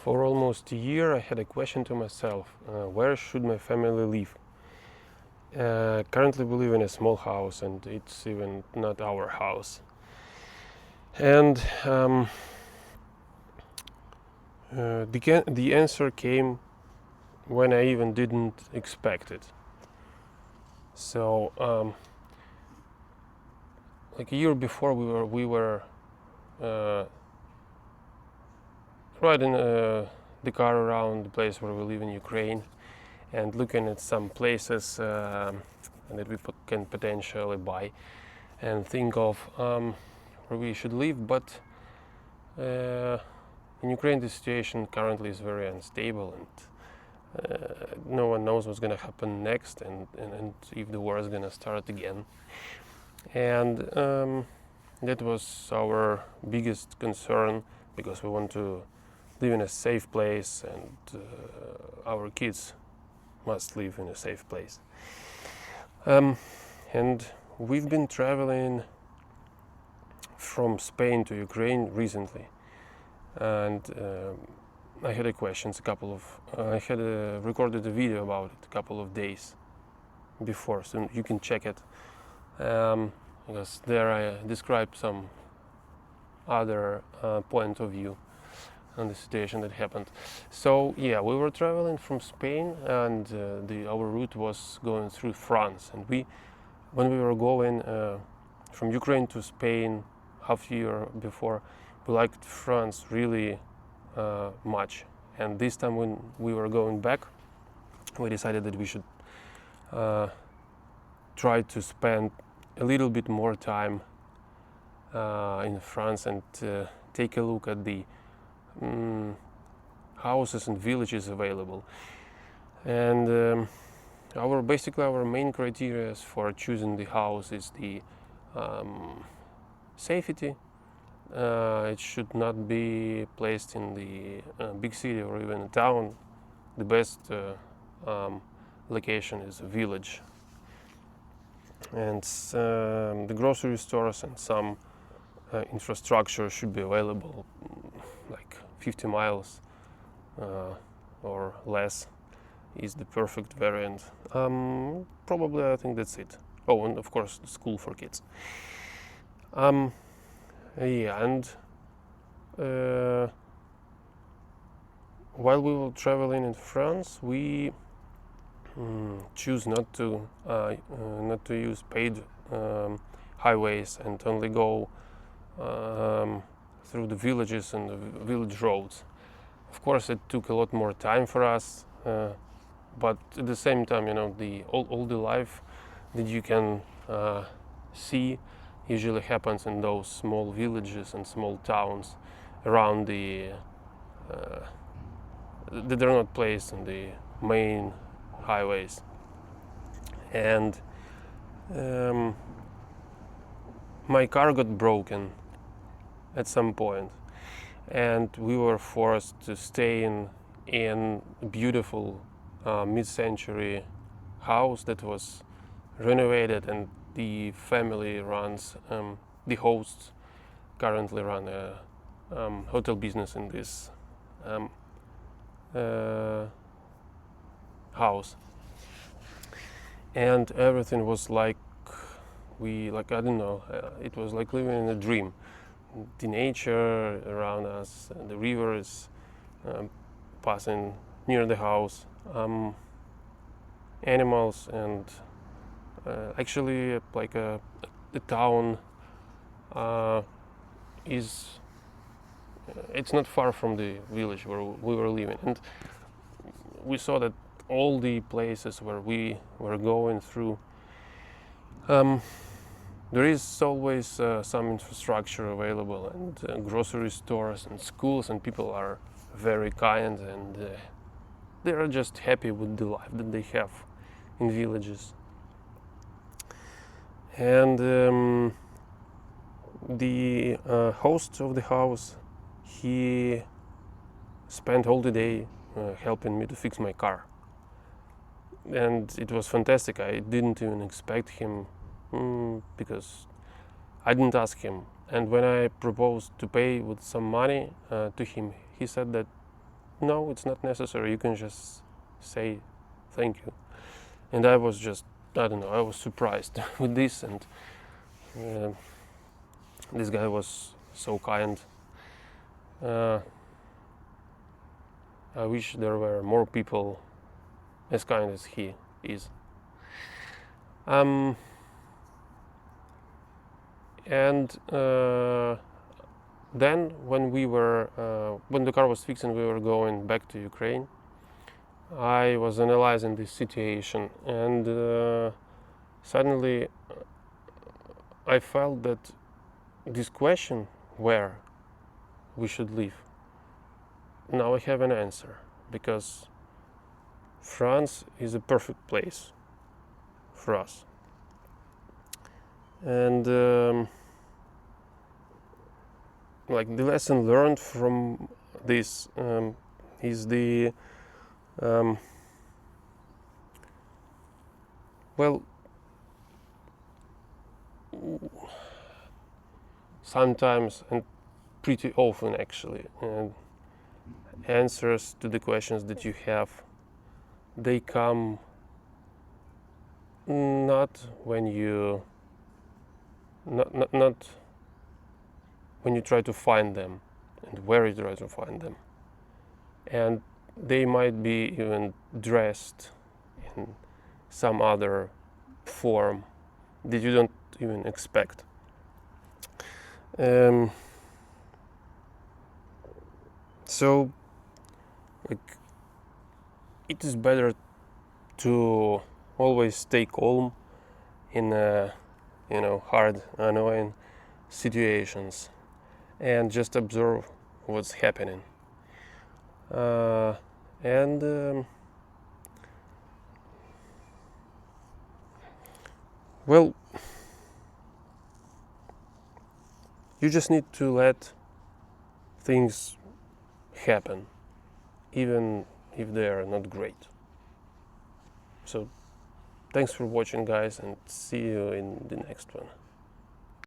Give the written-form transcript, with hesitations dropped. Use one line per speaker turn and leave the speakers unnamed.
For almost a year, I had a question to myself: where should my family live? Currently, we live in a small house, and it's even not our house. And the answer came when I even didn't expect it. So, like a year before, we were uh, riding the car around the place where we live in Ukraine, and looking at some places that we can potentially buy and think of where we should live. But in Ukraine, the situation currently is very unstable, and no one knows what's going to happen next, and if the war is going to start again. And that was our biggest concern, because we want to live in a safe place, and our kids must live in a safe place. And we've been traveling from Spain to Ukraine recently, and I had recorded a video about it a couple of days before, so you can check it, because there I described some other point of view on the situation that happened. So yeah, we were traveling from Spain, and our route was going through France. And when we were going from Ukraine to Spain half year before, we liked France really much. And this time when we were going back, we decided that we should try to spend a little bit more time in France, and take a look at the houses and villages available. And our main criteria for choosing the house is the safety. It should not be placed in the big city or even a town. The best location is a village, and the grocery stores and some infrastructure should be available, like 50 miles or less is the perfect variant. Probably I think that's it. Oh, and of course the school for kids. Yeah, and while we were traveling in France, we choose not to use paid highways, and only go through the villages and the village roads. Of course, it took a lot more time for us, but at the same time, all the life that you can see usually happens in those small villages and small towns around that are not placed in the main highways. And my car got broken at some point, and we were forced to stay in a beautiful mid-century house that was renovated, and the family runs, the hosts currently run a hotel business in this house. And everything was like I don't know, it was like living in a dream. The nature around us, the rivers passing near the house, animals, and actually like the town it's not far from the village where we were living, and we saw that all the places where we were going through, there is always some infrastructure available, and grocery stores and schools, and people are very kind, and they are just happy with the life that they have in villages. And the host of the house, he spent all the day helping me to fix my car, and it was fantastic. I didn't even expect him, because I didn't ask him. And when I proposed to pay with some money to him, he said that no, it's not necessary. You can just say thank you. And I was just, I don't know, I was surprised with this, and uh, this guy was so kind. I wish there were more people as kind as he is. And then when when the car was fixed and we were going back to Ukraine, I was analyzing this situation, and suddenly I felt that this question, where we should live, now I have an answer, because France is a perfect place for us. And like the lesson learned from this is the well, sometimes and pretty often actually, answers to the questions that you have, they come not when you not when you try to find them and where you try to find them, and they might be even dressed in some other form that you don't even expect. So like, it is better to always stay calm in hard, annoying situations, and just observe what's happening. And well, you just need to let things happen, even if they are not great. So thanks for watching, guys, and see you in the next one.